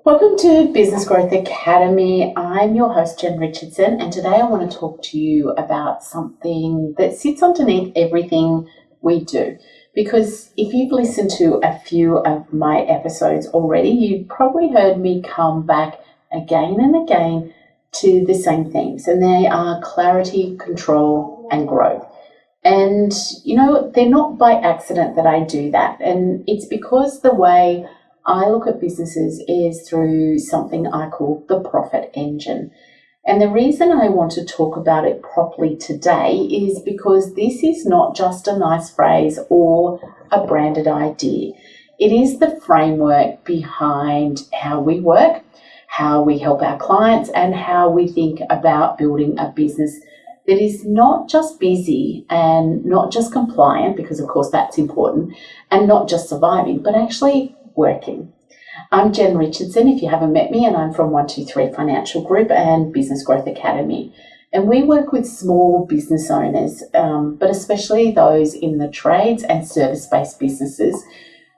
Welcome to Business Growth Academy. I'm your host, Jen Richardson, and today I want to talk to you about something that sits underneath everything we do. Because if you've listened to a few of my episodes already, you've probably heard me come back again and again to the same things, and they are clarity, control, and growth. And, they're not by accident that I do that, and it's because the way I look at businesses is through something I call the profit engine. And the reason I want to talk about it properly today is because this is not just a nice phrase or a branded idea. It is the framework behind how we work, how we help our clients, and how we think about building a business that is not just busy and not just compliant, because of course that's important, and not just surviving, but actually working. I'm Jen Richardson, if you haven't met me, and I'm from 123 Financial Group and Business Growth Academy. And we work with small business owners, but especially those in the trades and service-based businesses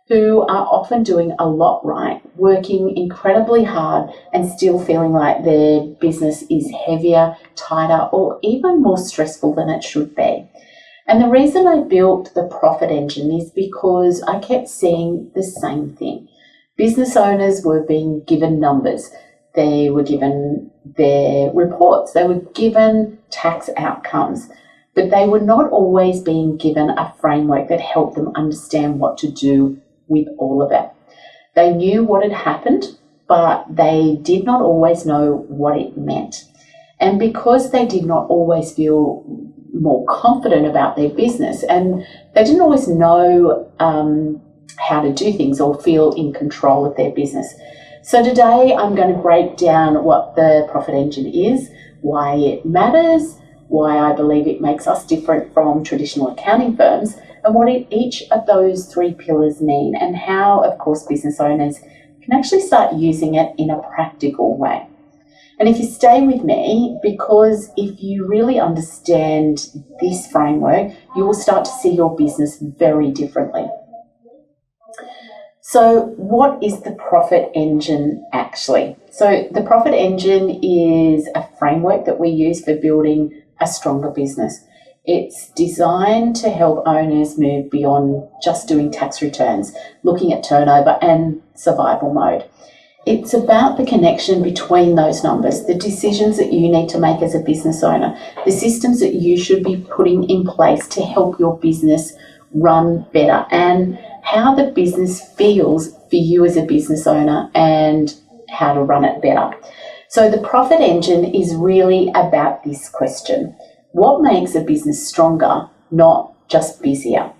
who are often doing a lot right, working incredibly hard and still feeling like their business is heavier, tighter, or even more stressful than it should be. And the reason I built the profit engine is because I kept seeing the same thing. Business owners were being given numbers. They were given their reports. They were given tax outcomes, but they were not always being given a framework that helped them understand what to do with all of it. They knew what had happened, but they did not always know what it meant. And because they did not always feel more confident about their business, and they didn't always know how to do things or feel in control of their business. So today I'm going to break down what the profit engine is, why it matters, why I believe it makes us different from traditional accounting firms, and what each of those three pillars mean, and how, of course, business owners can actually start using it in a practical way. And if you stay with me, because if you really understand this framework, you will start to see your business very differently. So what is the profit engine actually? So the profit engine is a framework that we use for building a stronger business. It's designed to help owners move beyond just doing tax returns, looking at turnover and survival mode. It's about the connection between those numbers, the decisions that you need to make as a business owner, the systems that you should be putting in place to help your business run better, and how the business feels for you as a business owner and how to run it better. So the profit engine is really about this question. What makes a business stronger, not just busier?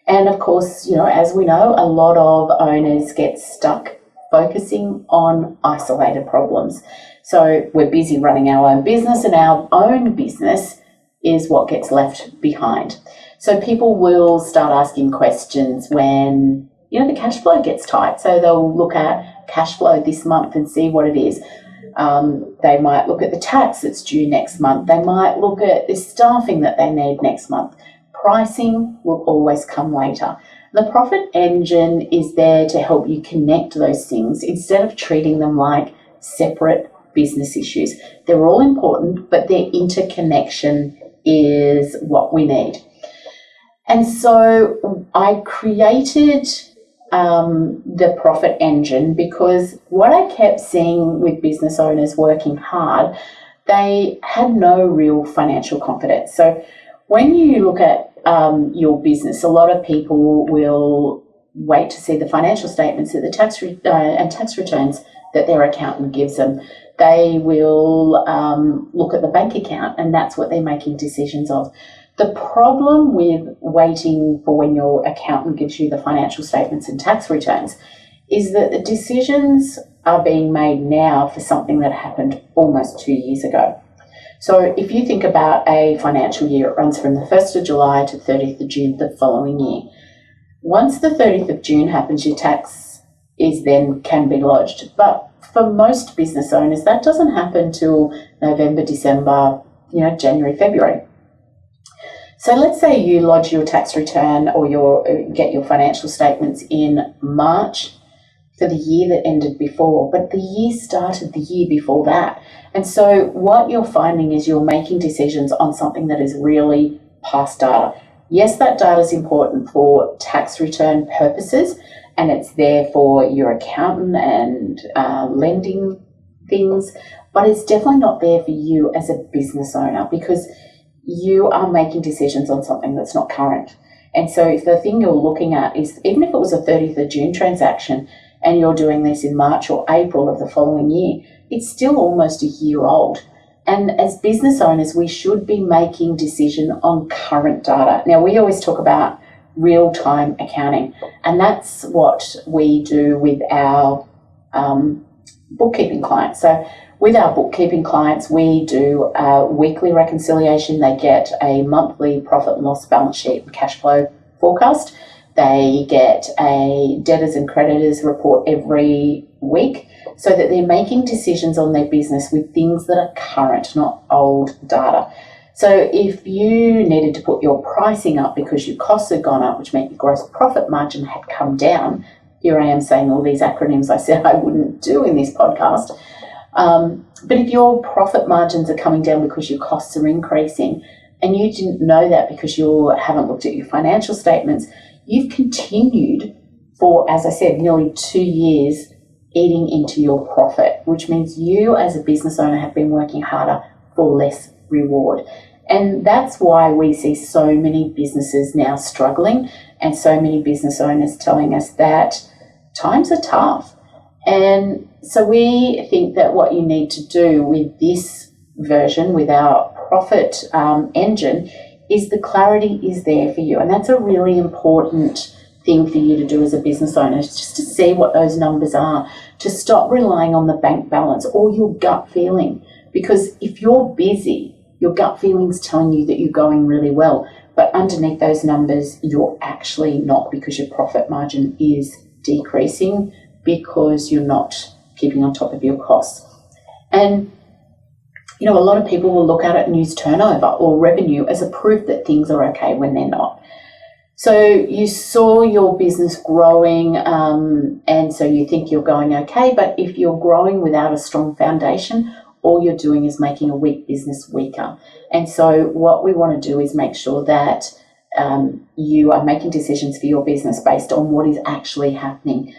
And of course, as we know, a lot of owners get stuck focusing on isolated problems. So we're busy running our own business, and our own business is what gets left behind. So people will start asking questions when, the cash flow gets tight. So they'll look at cash flow this month and see what it is. They might look at the tax that's due next month. They might look at the staffing that they need next month. Pricing will always come later. The profit engine is there to help you connect those things instead of treating them like separate business issues. They're all important, but their interconnection is what we need. And so I created the profit engine because what I kept seeing with business owners working hard, they had no real financial confidence. So when you look at your business, a lot of people will wait to see the financial statements that the tax returns that their accountant gives them. They will look at the bank account, and that's what they're making decisions of. The problem with waiting for when your accountant gives you the financial statements and tax returns is that the decisions are being made now for something that happened almost 2 years ago. So if you think about a financial year, it runs from the 1st of July to 30th of June the following year. Once the 30th of June happens, your tax can be lodged. But for most business owners, that doesn't happen till November, December, January, February. So let's say you lodge your tax return or get your financial statements in March. for the year that ended before, but the year started the year before that. And so what you're finding is you're making decisions on something that is really past data. Yes, that data is important for tax return purposes, and it's there for your accountant and lending things, but it's definitely not there for you as a business owner, because you are making decisions on something that's not current. And so if the thing you're looking at is, even if it was a 30th of June transaction and you're doing this in March or April of the following year, it's still almost a year old. And as business owners, we should be making decision on current data. Now, we always talk about real-time accounting, and that's what we do with our bookkeeping clients. So with our bookkeeping clients, we do a weekly reconciliation. They get a monthly profit and loss balance sheet and cash flow forecast. They get a debtors and creditors report every week, so that they're making decisions on their business with things that are current, not old data. So if you needed to put your pricing up because your costs had gone up, which meant your gross profit margin had come down, here I am saying all these acronyms I said I wouldn't do in this podcast. But if your profit margins are coming down because your costs are increasing, and you didn't know that because you haven't looked at your financial statements, you've continued for, as I said, nearly 2 years eating into your profit, which means you as a business owner have been working harder for less reward. And that's why we see so many businesses now struggling, and so many business owners telling us that times are tough. And so we think that what you need to do with this version, with our profit engine, is the clarity is there for you. And that's a really important thing for you to do as a business owner, is just to see what those numbers are, to stop relying on the bank balance or your gut feeling. Because if you're busy, your gut feeling's telling you that you're going really well, but underneath those numbers, you're actually not, because your profit margin is decreasing because you're not keeping on top of your costs. And a lot of people will look at it and use turnover or revenue as a proof that things are okay when they're not. So you saw your business growing, and so you think you're going okay, but if you're growing without a strong foundation, all you're doing is making a weak business weaker. And so what we want to do is make sure that you are making decisions for your business based on what is actually happening.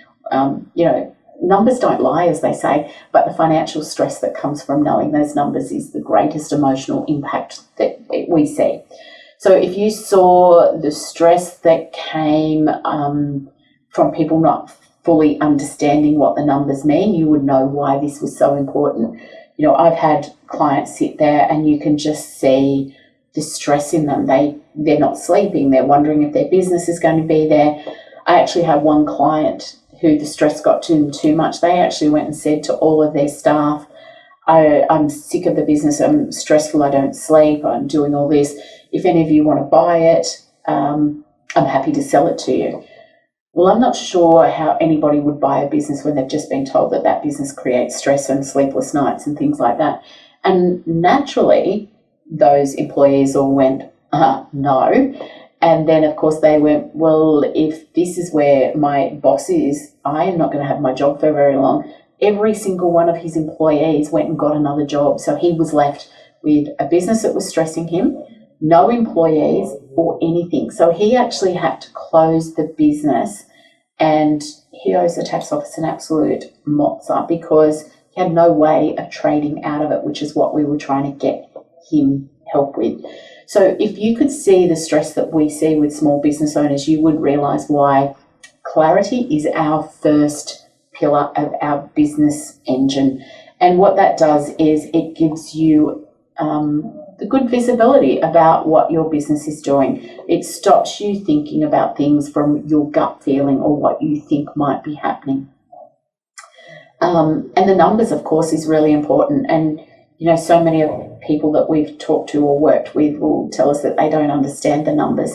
Numbers don't lie, as they say, but the financial stress that comes from knowing those numbers is the greatest emotional impact that we see. So if you saw the stress that came from people not fully understanding what the numbers mean, you would know why this was so important. I've had clients sit there and you can just see the stress in them. They're not sleeping. They're wondering if their business is going to be there. I actually had one client who the stress got to them too much. They actually went and said to all of their staff, I'm sick of the business. I'm stressful. I don't sleep. I'm doing all this. If any of you want to buy it, I'm happy to sell it to you. Well, I'm not sure how anybody would buy a business when they've just been told that that business creates stress and sleepless nights and things like that. And naturally, those employees all went, no. And then, of course, they went, well, if this is where my boss is, I am not going to have my job for very long. Every single one of his employees went and got another job. So he was left with a business that was stressing him, no employees or anything. So he actually had to close the business, and he owes the tax office an absolute mozza because he had no way of trading out of it, which is what we were trying to get him help with. So if you could see the stress that we see with small business owners, you would realise why clarity is our first pillar of our business engine. And what that does is it gives you the good visibility about what your business is doing. It stops you thinking about things from your gut feeling or what you think might be happening. And the numbers, of course, is really important. And so many of people that we've talked to or worked with will tell us that they don't understand the numbers.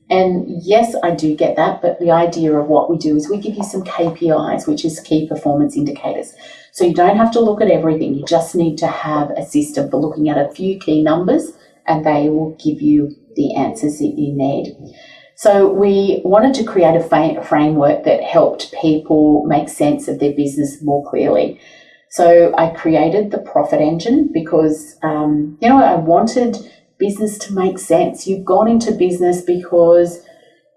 And yes, I do get that, but the idea of what we do is we give you some KPIs, which is key performance indicators. So you don't have to look at everything. You just need to have a system for looking at a few key numbers, and they will give you the answers that you need. So we wanted to create a framework that helped people make sense of their business more clearly. So I created the profit engine because, I wanted business to make sense. You've gone into business because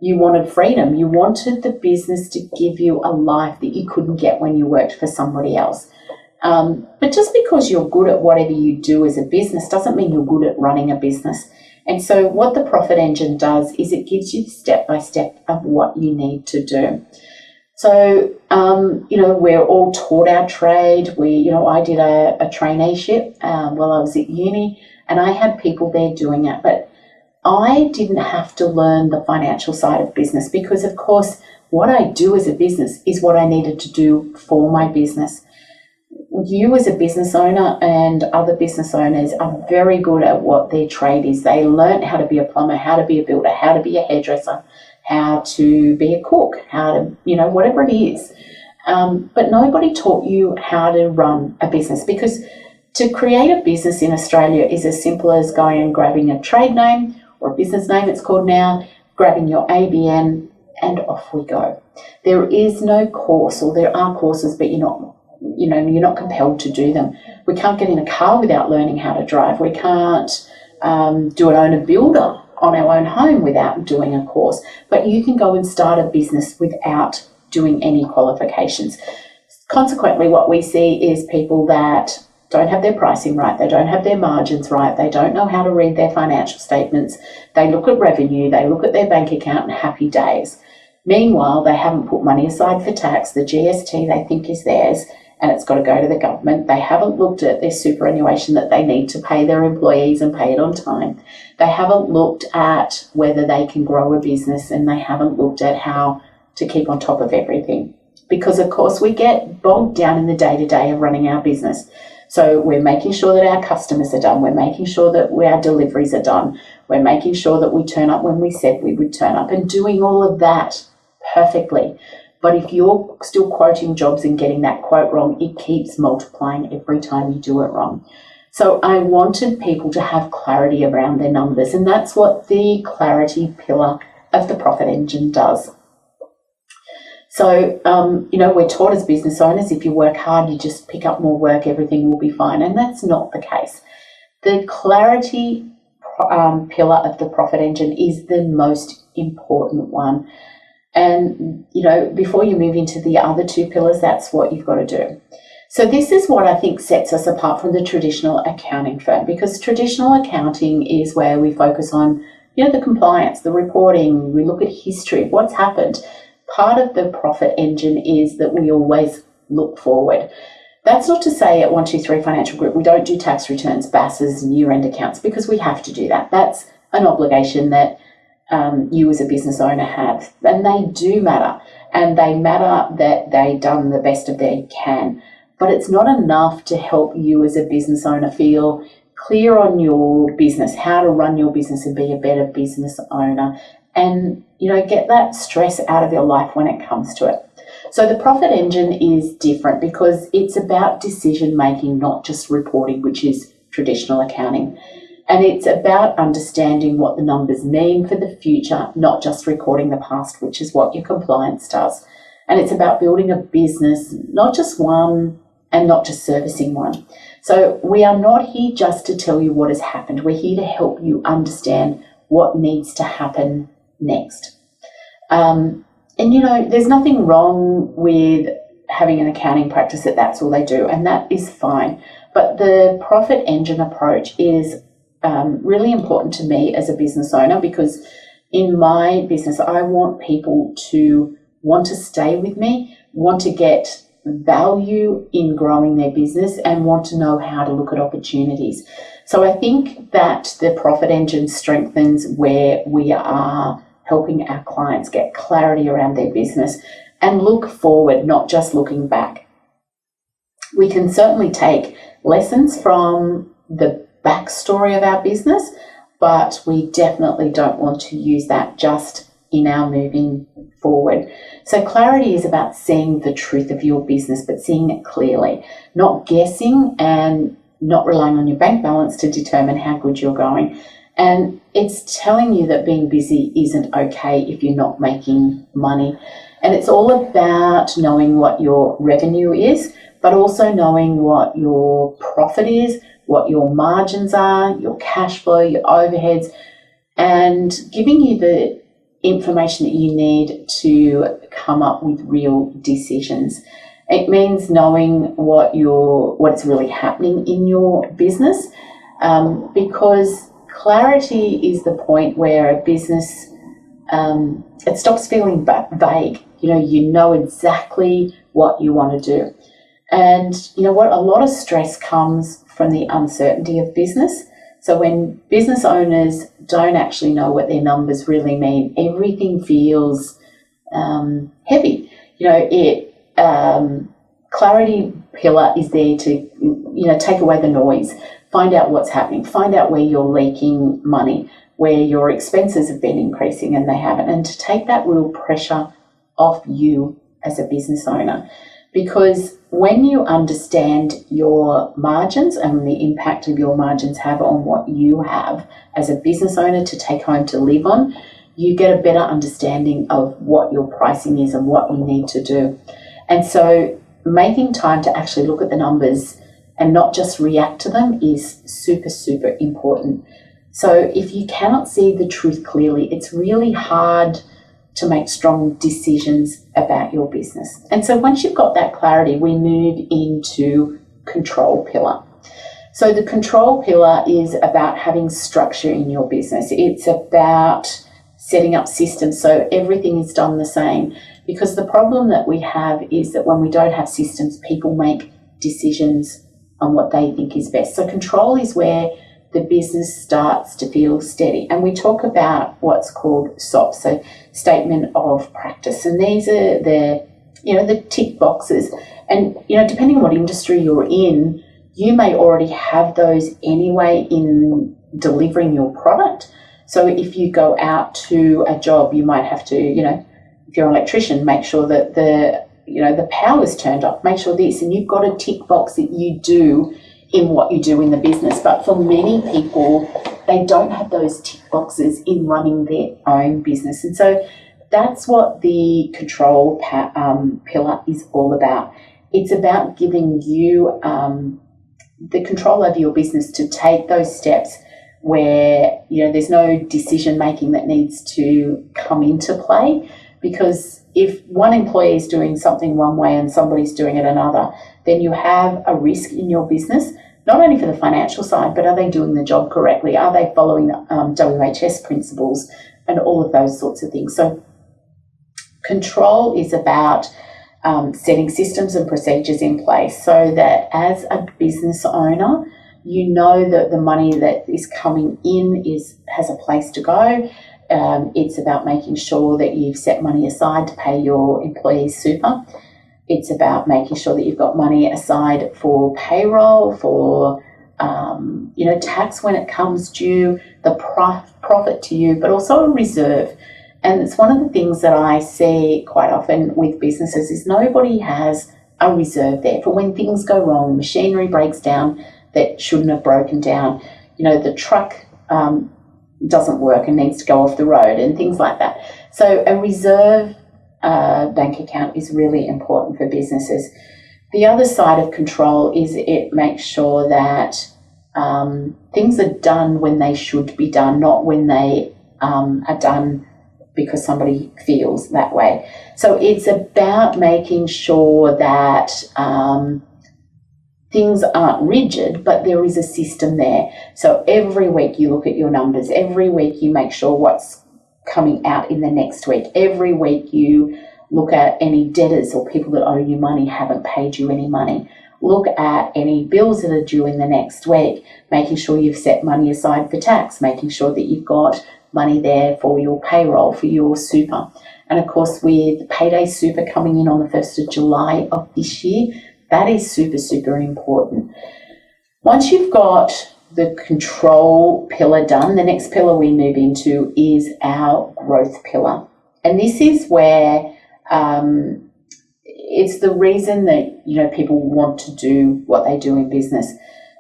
you wanted freedom. You wanted the business to give you a life that you couldn't get when you worked for somebody else. But just because you're good at whatever you do as a business doesn't mean you're good at running a business. And so what the profit engine does is it gives you the step-by-step of what you need to do. So, we're all taught our trade. I did a traineeship while I was at uni, and I had people there doing it. But I didn't have to learn the financial side of business because, of course, what I do as a business is what I needed to do for my business. You as a business owner and other business owners are very good at what their trade is. They learn how to be a plumber, how to be a builder, how to be a hairdresser, how to be a cook, how to, whatever it is. But nobody taught you how to run a business, because to create a business in Australia is as simple as going and grabbing a trade name, or a business name it's called now, grabbing your ABN, and off we go. There is no course, or there are courses, but you're not compelled to do them. We can't get in a car without learning how to drive. We can't own a builder on our own home without doing a course. But you can go and start a business without doing any qualifications. Consequently, what we see is people that don't have their pricing right, they don't have their margins right, they don't know how to read their financial statements, they look at revenue, they look at their bank account and happy days. Meanwhile, they haven't put money aside for tax. The GST they think is theirs, and it's got to go to the government. They haven't looked at their superannuation that they need to pay their employees and pay it on time. They haven't looked at whether they can grow a business, and they haven't looked at how to keep on top of everything. Because, of course, we get bogged down in the day-to-day of running our business. So we're making sure that our customers are done. We're making sure that our deliveries are done. We're making sure that we turn up when we said we would turn up, and doing all of that perfectly. But if you're still quoting jobs and getting that quote wrong, it keeps multiplying every time you do it wrong. So I wanted people to have clarity around their numbers, and that's what the clarity pillar of the profit engine does. So, we're taught as business owners, if you work hard, you just pick up more work, everything will be fine. And that's not the case. The clarity pillar of the profit engine is the most important one. And, before you move into the other two pillars, that's what you've got to do. So this is what I think sets us apart from the traditional accounting firm, because traditional accounting is where we focus on, the compliance, the reporting, we look at history, what's happened. Part of the profit engine is that we always look forward. That's not to say at 123 Financial Group we don't do tax returns, BASs and year-end accounts, because we have to do that. That's an obligation that you as a business owner have, and they do matter, and they matter that they've done the best of they can. But it's not enough to help you as a business owner feel clear on your business, how to run your business and be a better business owner, and get that stress out of your life when it comes to it. So the profit engine is different because it's about decision making, not just reporting, which is traditional accounting. And it's about understanding what the numbers mean for the future, not just recording the past, which is what your compliance does. And it's about building a business, not just one, and not just servicing one. So we are not here just to tell you what has happened. We're here to help you understand what needs to happen next. There's nothing wrong with having an accounting practice that's all they do, and that is fine. But the profit engine approach is really important to me as a business owner, because in my business, I want people to want to stay with me, want to get value in growing their business, and want to know how to look at opportunities. So I think that the profit engine strengthens where we are helping our clients get clarity around their business and look forward, not just looking back. We can certainly take lessons from the backstory of our business, but we definitely don't want to use that just in our moving forward. So clarity is about seeing the truth of your business, but seeing it clearly, not guessing and not relying on your bank balance to determine how good you're going. And it's telling you that being busy isn't okay if you're not making money. And it's all about knowing what your revenue is, but also knowing what your profit is, what your margins are, your cash flow, your overheads, and giving you the information that you need to come up with real decisions. It means knowing what's really happening in your business, because clarity is the point where a business it stops feeling vague. You know exactly what you want to do. And you know what? A lot of stress comes from the uncertainty of business. So when business owners don't actually know what their numbers really mean, everything feels heavy. Clarity pillar is there to, take away the noise, find out what's happening, find out where you're leaking money, where your expenses have been increasing and they haven't, and to take that real pressure off you as a business owner. Because when you understand your margins and the impact of your margins have on what you have as a business owner to take home to live on, you get a better understanding of what your pricing is and what you need to do. And so making time to actually look at the numbers and not just react to them is super, super important. So if you cannot see the truth clearly, it's really hard to make strong decisions about your business. And so once you've got that clarity, we move into control pillar. So the control pillar is about having structure in your business. It's about setting up systems so everything is done the same. Because the problem that we have is that when we don't have systems, people make decisions on what they think is best. So control is where the business starts to feel steady. And we talk about what's called SOP, so statement of practice. And these are the tick boxes. And, depending on what industry you're in, you may already have those anyway in delivering your product. So if you go out to a job, you might have to, if you're an electrician, make sure that the power's turned off, make sure this, and you've got a tick box that you do in what you do in the business. But for many people, they don't have those tick boxes in running their own business. And so that's what the control pillar is all about. It's about giving you the control over your business to take those steps where, there's no decision making that needs to come into play. Because if one employee is doing something one way and somebody's doing it another, then you have a risk in your business, not only for the financial side, but are they doing the job correctly? Are they following the WHS principles and all of those sorts of things? So control is about setting systems and procedures in place so that as a business owner, you know that the money that is coming in has a place to go. It's about making sure that you've set money aside to pay your employees super. It's about making sure that you've got money aside for payroll, for tax when it comes due, the profit to you, but also a reserve. And it's one of the things that I see quite often with businesses is nobody has a reserve there for when things go wrong, machinery breaks down that shouldn't have broken down, the truck doesn't work and needs to go off the road and things like that. So a reserve bank account is really important for businesses. The other side of control is it makes sure that things are done when they should be done, not when they are done because somebody feels that way. So it's about making sure that things aren't rigid, but there is a system there. So every week you look at your numbers. Every week you make sure what's coming out in the next week. Every week you look at any debtors or people that owe you money haven't paid you any money. Look at any bills that are due in the next week, making sure you've set money aside for tax, making sure that you've got money there for your payroll, for your super. And of course, with payday super coming in on the 1st of July of this year, that is super, super important. Once you've got the control pillar done, the next pillar we move into is our growth pillar. And this is where it's the reason that, people want to do what they do in business.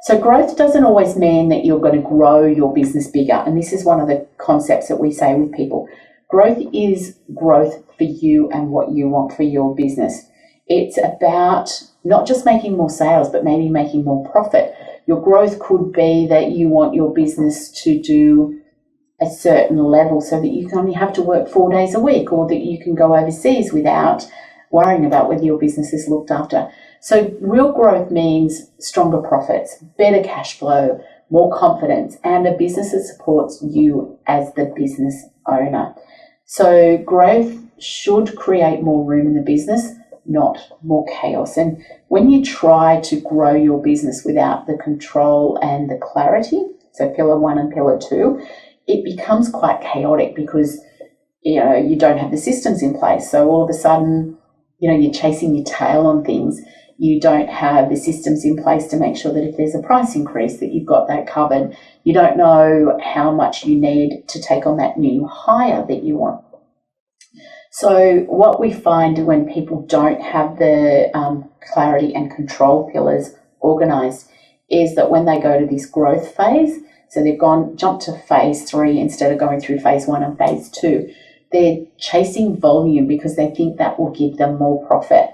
So growth doesn't always mean that you're going to grow your business bigger. And this is one of the concepts that we say with people. Growth is growth for you and what you want for your business. It's about not just making more sales, but maybe making more profit. Your growth could be that you want your business to do a certain level so that you can only have to work 4 days a week, or that you can go overseas without worrying about whether your business is looked after. So real growth means stronger profits, better cash flow, more confidence, and a business that supports you as the business owner. So growth should create more room in the business, not more chaos. And when you try to grow your business without the control and the clarity, so pillar 1 and pillar 2, it becomes quite chaotic because you don't have the systems in place. So all of a sudden, you're chasing your tail on things. You don't have the systems in place to make sure that if there's a price increase that you've got that covered. You don't know how much you need to take on that new hire that you want. So what we find when people don't have the clarity and control pillars organised is that when they go to this growth phase, so they've jumped to phase 3 instead of going through phase 1 and phase 2, they're chasing volume because they think that will give them more profit.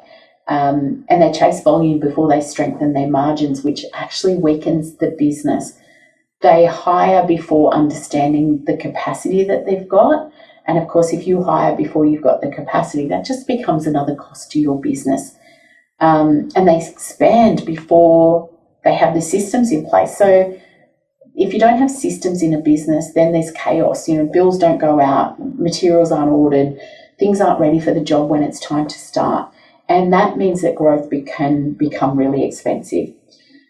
And they chase volume before they strengthen their margins, which actually weakens the business. They hire before understanding the capacity that they've got. And of course, if you hire before you've got the capacity, that just becomes another cost to your business. And they expand before they have the systems in place. So if you don't have systems in a business, then there's chaos. Bills don't go out, materials aren't ordered, things aren't ready for the job when it's time to start. And that means that growth can become really expensive.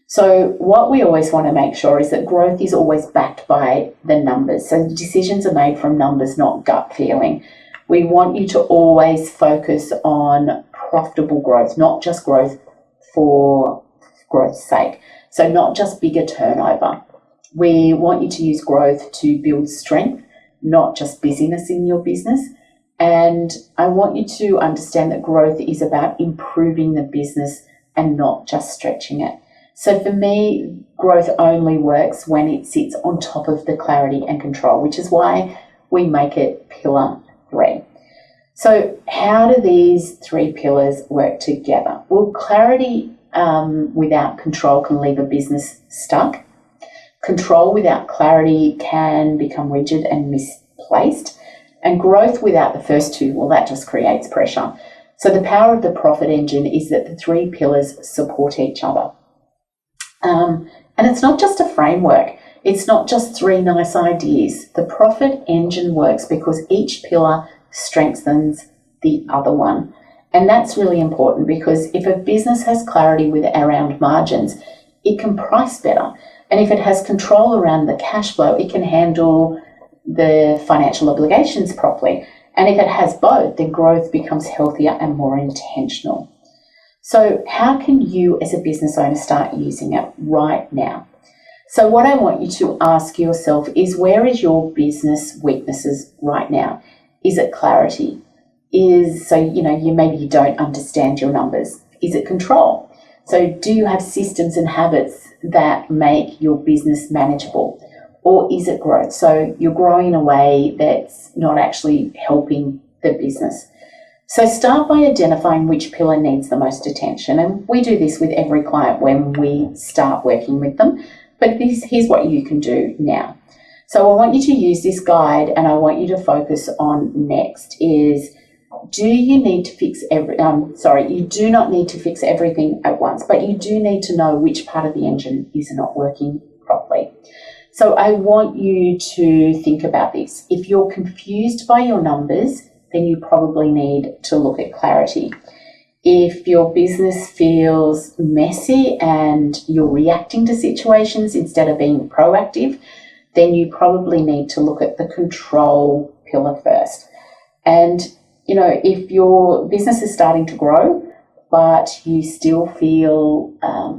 So what we always want to make sure is that growth is always backed by the numbers. So decisions are made from numbers, not gut feeling. We want you to always focus on profitable growth, not just growth for growth's sake. So not just bigger turnover. We want you to use growth to build strength, not just busyness in your business. And I want you to understand that growth is about improving the business and not just stretching it. So for me, growth only works when it sits on top of the clarity and control, which is why we make it pillar 3. So how do these 3 pillars work together? Well, clarity without control can leave a business stuck. Control without clarity can become rigid and misplaced. And growth without the first 2, well, that just creates pressure. So the power of the profit engine is that the 3 pillars support each other. And it's not just a framework. It's not just 3 nice ideas. The profit engine works because each pillar strengthens the other one. And that's really important because if a business has clarity around margins, it can price better. And if it has control around the cash flow, it can handle the financial obligations properly. And if it has both, then growth becomes healthier and more intentional. So how can you as a business owner start using it right now? So what I want you to ask yourself is, where is your business weaknesses right now? Is it clarity? Maybe you don't understand your numbers. Is it control? So do you have systems and habits that make your business manageable? Or is it growth? So you're growing in a way that's not actually helping the business. So start by identifying which pillar needs the most attention. And we do this with every client when we start working with them. But here's what you can do now. So I want you to use this guide, and I want you to focus on next is, you do not need to fix everything at once, but you do need to know which part of the engine is not working properly. So I want you to think about this. If you're confused by your numbers, then you probably need to look at clarity. If your business feels messy and you're reacting to situations instead of being proactive, then you probably need to look at the control pillar first. And, if your business is starting to grow, but you still feel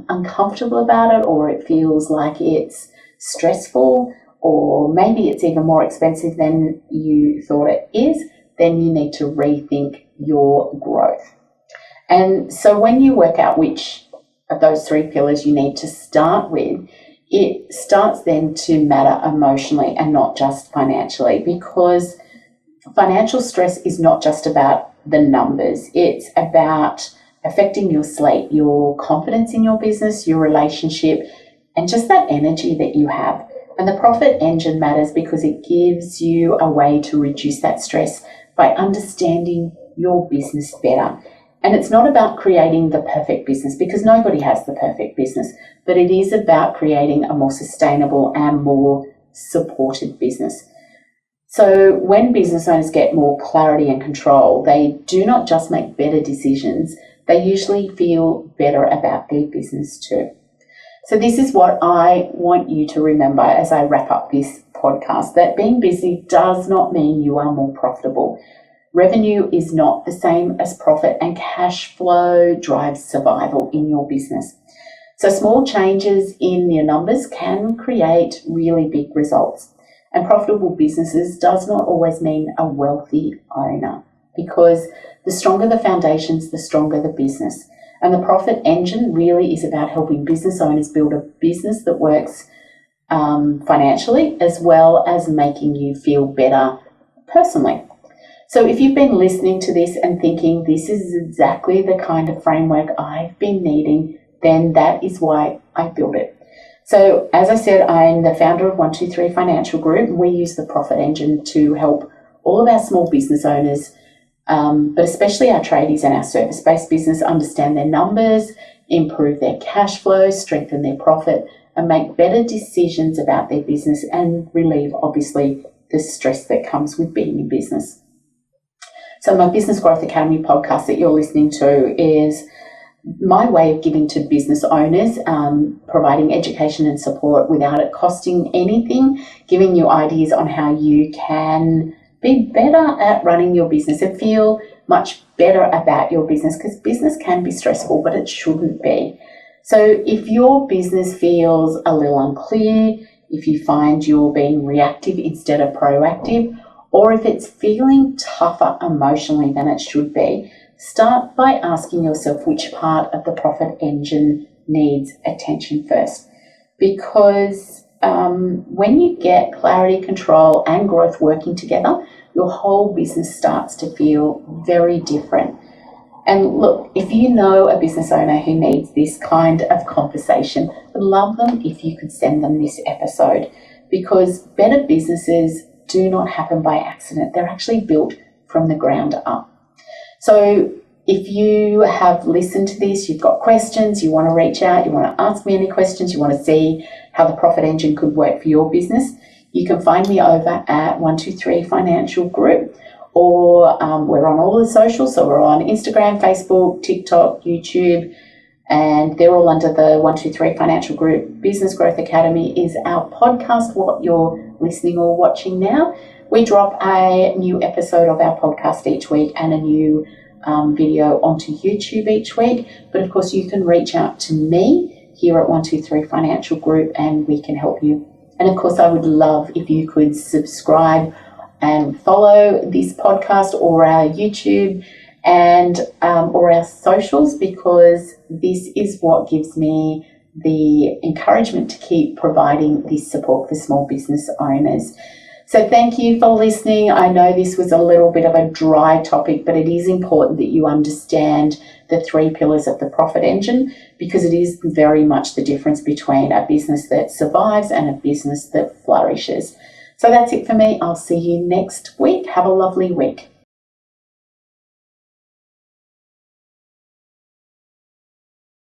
uncomfortable about it, or it feels like it's stressful, or maybe it's even more expensive than you thought it is, then you need to rethink your growth. And so when you work out which of those 3 pillars you need to start with, it starts then to matter emotionally and not just financially, because financial stress is not just about the numbers. It's about affecting your sleep, your confidence in your business, your relationship, and just that energy that you have. And the profit engine matters because it gives you a way to reduce that stress by understanding your business better. And it's not about creating the perfect business, because nobody has the perfect business, but it is about creating a more sustainable and more supported business. So when business owners get more clarity and control, they do not just make better decisions, they usually feel better about their business too. So this is what I want you to remember as I wrap up this podcast, that being busy does not mean you are more profitable. Revenue is not the same as profit, and cash flow drives survival in your business. So small changes in your numbers can create really big results. And profitable businesses does not always mean a wealthy owner, because the stronger the foundations, the stronger the business. And the profit engine really is about helping business owners build a business that works financially, as well as making you feel better personally. So if you've been listening to this and thinking this is exactly the kind of framework I've been needing, then that is why I built it. So as I said, I'm the founder of 123 Financial Group. We use the profit engine to help all of our small business owners, but especially our tradies and our service-based business, understand their numbers, improve their cash flow, strengthen their profit, and make better decisions about their business, and relieve, obviously, the stress that comes with being in business. So my Business Growth Academy podcast that you're listening to is my way of giving to business owners, providing education and support without it costing anything, giving you ideas on how you can be better at running your business and feel much better about your business, because business can be stressful, but it shouldn't be. So if your business feels a little unclear, if you find you're being reactive instead of proactive, or if it's feeling tougher emotionally than it should be, start by asking yourself which part of the profit engine needs attention first. Because when you get clarity, control, and growth working together, your whole business starts to feel very different. And look, if you know a business owner who needs this kind of conversation, I'd love them if you could send them this episode, because better businesses do not happen by accident. They're actually built from the ground up. So if you have listened to this, you've got questions, you want to reach out, you want to ask me any questions, you want to see how the profit engine could work for your business, you can find me over at 123 Financial Group, or we're on all the socials. So we're on Instagram, Facebook, TikTok, YouTube, and they're all under the 123 Financial Group. Business Growth Academy is our podcast, what you're listening or watching now. We drop a new episode of our podcast each week and a new video onto YouTube each week. But of course, you can reach out to me here at 123 Financial Group and we can help you. And of course, I would love if you could subscribe and follow this podcast or our YouTube and or our socials, because this is what gives me the encouragement to keep providing this support for small business owners. So thank you for listening. I know this was a little bit of a dry topic, but it is important that you understand the three pillars of the profit engine, because it is very much the difference between a business that survives and a business that flourishes. So that's it for me. I'll see you next week. Have a lovely week.